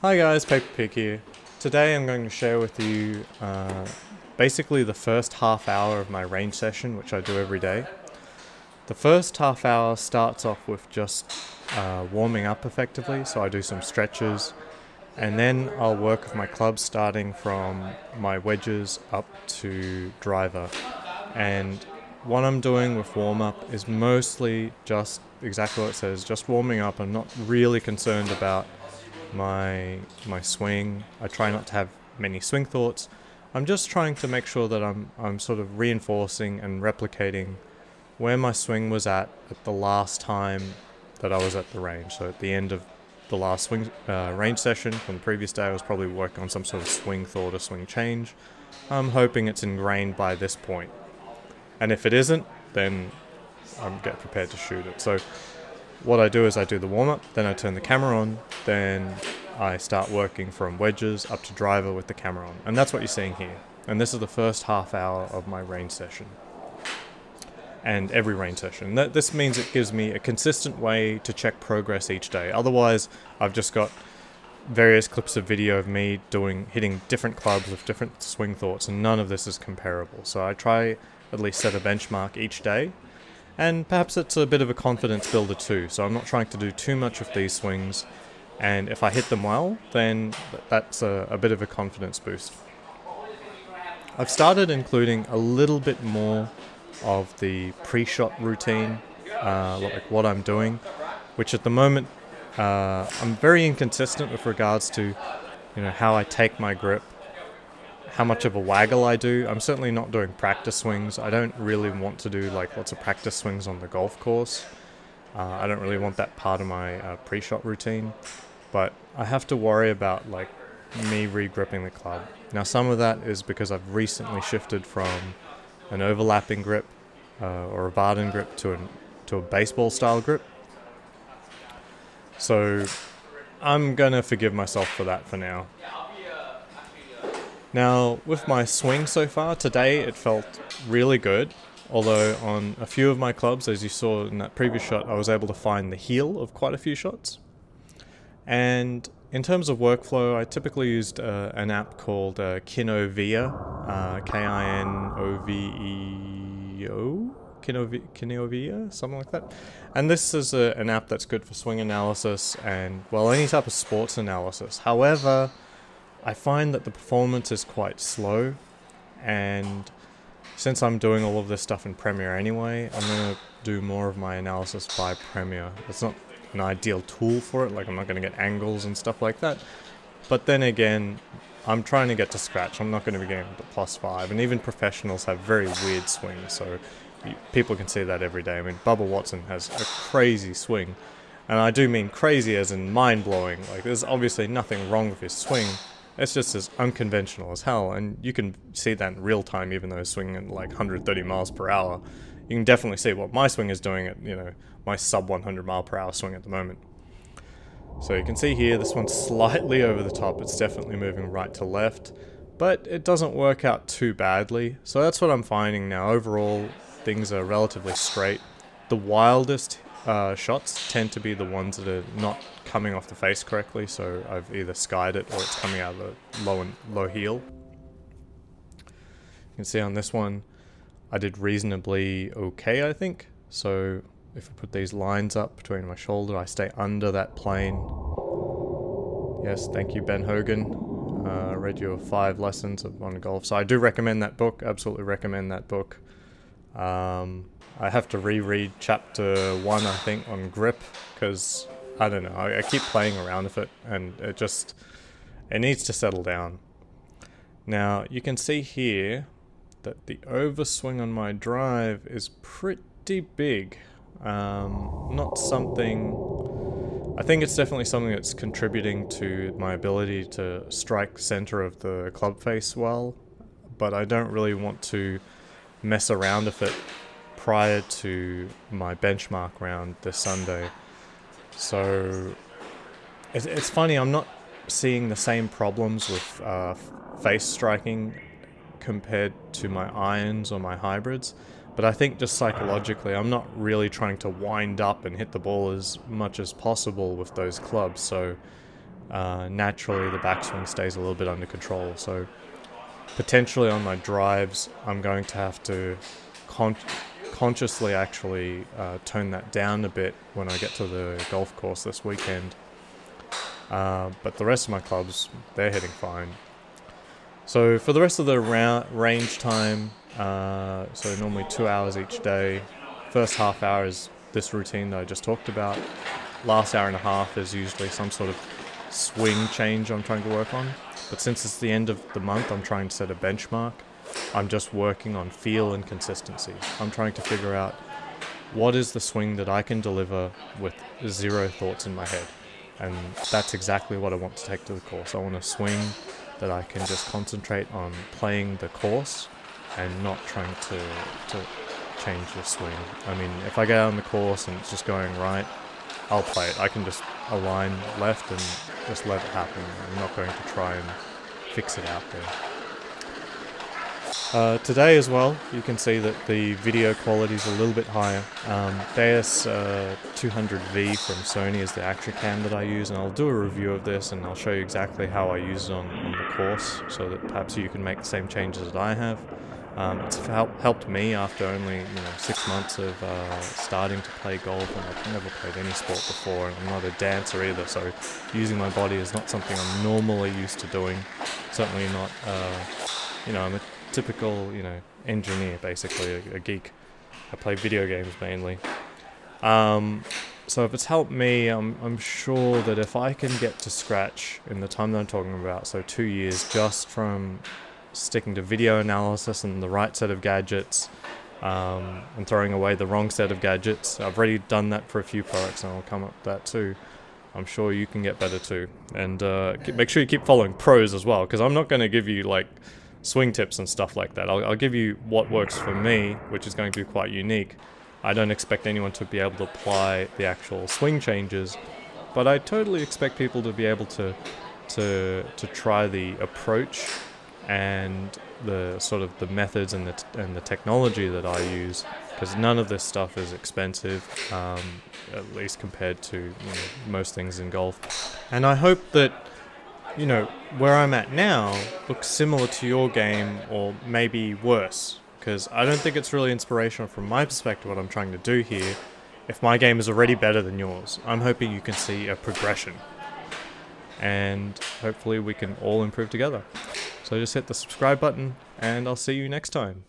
Hi guys, Paper Pig here. Today I'm going to share with you basically the first half hour of my range session, which I do every day. The first half hour starts off with just warming up effectively, so I do some stretches, and then I'll work with my clubs starting from my wedges up to driver. And what I'm doing with warm up is mostly just exactly what it says, just warming up. I'm not really concerned about my swing. I try not to have many swing thoughts. I'm just trying to make sure that I'm sort of reinforcing and replicating where my swing was at the last time that I was at the range. So at the end of the last swing range session from the previous day, I was probably working on some sort of swing thought or swing change. I'm hoping it's ingrained by this point. And if it isn't, then I'm get prepared to shoot it. So what I do is I do the warm-up, then I turn the camera on, then I start working from wedges up to driver with the camera on. And that's what you're seeing here. And this is the first half hour of my range session. And every range session. This means it gives me a consistent way to check progress each day. Otherwise, I've just got various clips of video of me hitting different clubs with different swing thoughts, and none of this is comparable. So I try at least set a benchmark each day. And perhaps it's a bit of a confidence builder too, so I'm not trying to do too much of these swings, and if I hit them well, then that's a bit of a confidence boost. I've started including a little bit more of the pre-shot routine, like what I'm doing, which at the moment I'm very inconsistent with regards to how I take my grip, how much of a waggle I do. I'm certainly not doing practice swings. I don't really want to do like lots of practice swings on the golf course. I don't really want that part of my pre-shot routine, but I have to worry about like me re-gripping the club. Now some of that is because I've recently shifted from an overlapping grip or a Vardon grip to a baseball style grip. So I'm gonna forgive myself for that for now. Now, with my swing so far, today it felt really good, although on a few of my clubs, as you saw in that previous shot, I was able to find the heel of quite a few shots. And in terms of workflow, I typically used an app called Kinoveo, Kinoveo, Kinoveo, something like that. And this is an app that's good for swing analysis and, well, any type of sports analysis. However, I find that the performance is quite slow, and since I'm doing all of this stuff in Premiere anyway, I'm going to do more of my analysis by Premiere. It's not an ideal tool for it, like I'm not going to get angles and stuff like that, but then again, I'm trying to get to scratch. I'm not going to be getting to +5, and even professionals have very weird swings, so people can see that every day. I mean, Bubba Watson has a crazy swing, and I do mean crazy as in mind-blowing. Like, there's obviously nothing wrong with his swing. It's just as unconventional as hell, and you can see that in real time, even though it's swinging at like 130 miles per hour. You can definitely see what my swing is doing at, my sub 100 mile per hour swing at the moment. So you can see here, this one's slightly over the top. It's definitely moving right to left, but it doesn't work out too badly. So that's what I'm finding now. Overall, things are relatively straight. The wildest shots tend to be the ones that are not coming off the face correctly, so I've either skied it or it's coming out of the low heel. You can see on this one I did reasonably okay, I think. So if I put these lines up between my shoulder, I stay under that plane. Yes, thank you, Ben Hogan. I read your 5 lessons on golf, so I do recommend that book. Absolutely recommend that book. I have to reread chapter 1, I think, on grip, because, I don't know, I keep playing around with it, and it needs to settle down. Now, you can see here that the overswing on my drive is pretty big. Not something... I think it's definitely something that's contributing to my ability to strike center of the club face well, but I don't really want to mess around with it prior to my benchmark round this Sunday. So it's funny, I'm not seeing the same problems with face striking compared to my irons or my hybrids, but I think just psychologically I'm not really trying to wind up and hit the ball as much as possible with those clubs, so naturally the backswing stays a little bit under control. So potentially on my drives, I'm going to have to consciously actually tone that down a bit when I get to the golf course this weekend. But the rest of my clubs, they're hitting fine. So for the rest of the range time, so normally 2 hours each day. First half hour is this routine that I just talked about. Last hour and a half is usually some sort of swing change I'm trying to work on. But since it's the end of the month, I'm trying to set a benchmark. I'm just working on feel and consistency. I'm trying to figure out what is the swing that I can deliver with zero thoughts in my head. And that's exactly what I want to take to the course. I want a swing that I can just concentrate on playing the course and not trying to change the swing. I mean, if I get out on the course and it's just going right, I'll play it. I can just align left and just let it happen. I'm not going to try and fix it out there. Today as well, you can see that the video quality is a little bit higher. The AS200V from Sony is the action cam that I use, and I'll do a review of this and I'll show you exactly how I use it on the course, so that perhaps you can make the same changes that I have. It's helped me after only 6 months of starting to play golf, and I've never played any sport before, and I'm not a dancer either, so using my body is not something I'm normally used to doing. Certainly not, I'm a typical, engineer, basically, a geek. I play video games mainly. So if it's helped me, I'm sure that if I can get to scratch in the time that I'm talking about, so 2 years just from sticking to video analysis and the right set of gadgets, and throwing away the wrong set of gadgets. I've already done that for a few products, and I'll come up with that too. I'm sure you can get better too. And make sure you keep following pros as well, because I'm not going to give you like swing tips and stuff like that. I'll give you what works for me, which is going to be quite unique. I don't expect anyone to be able to apply the actual swing changes, but I totally expect people to be able to try the approach and the sort of the methods and the technology that I use, because none of this stuff is expensive, at least compared to most things in golf. And I hope that where I'm at now looks similar to your game, or maybe worse, because I don't think it's really inspirational from my perspective what I'm trying to do here. If my game is already better than yours, I'm hoping you can see a progression, and hopefully we can all improve together. So just hit the subscribe button, and I'll see you next time.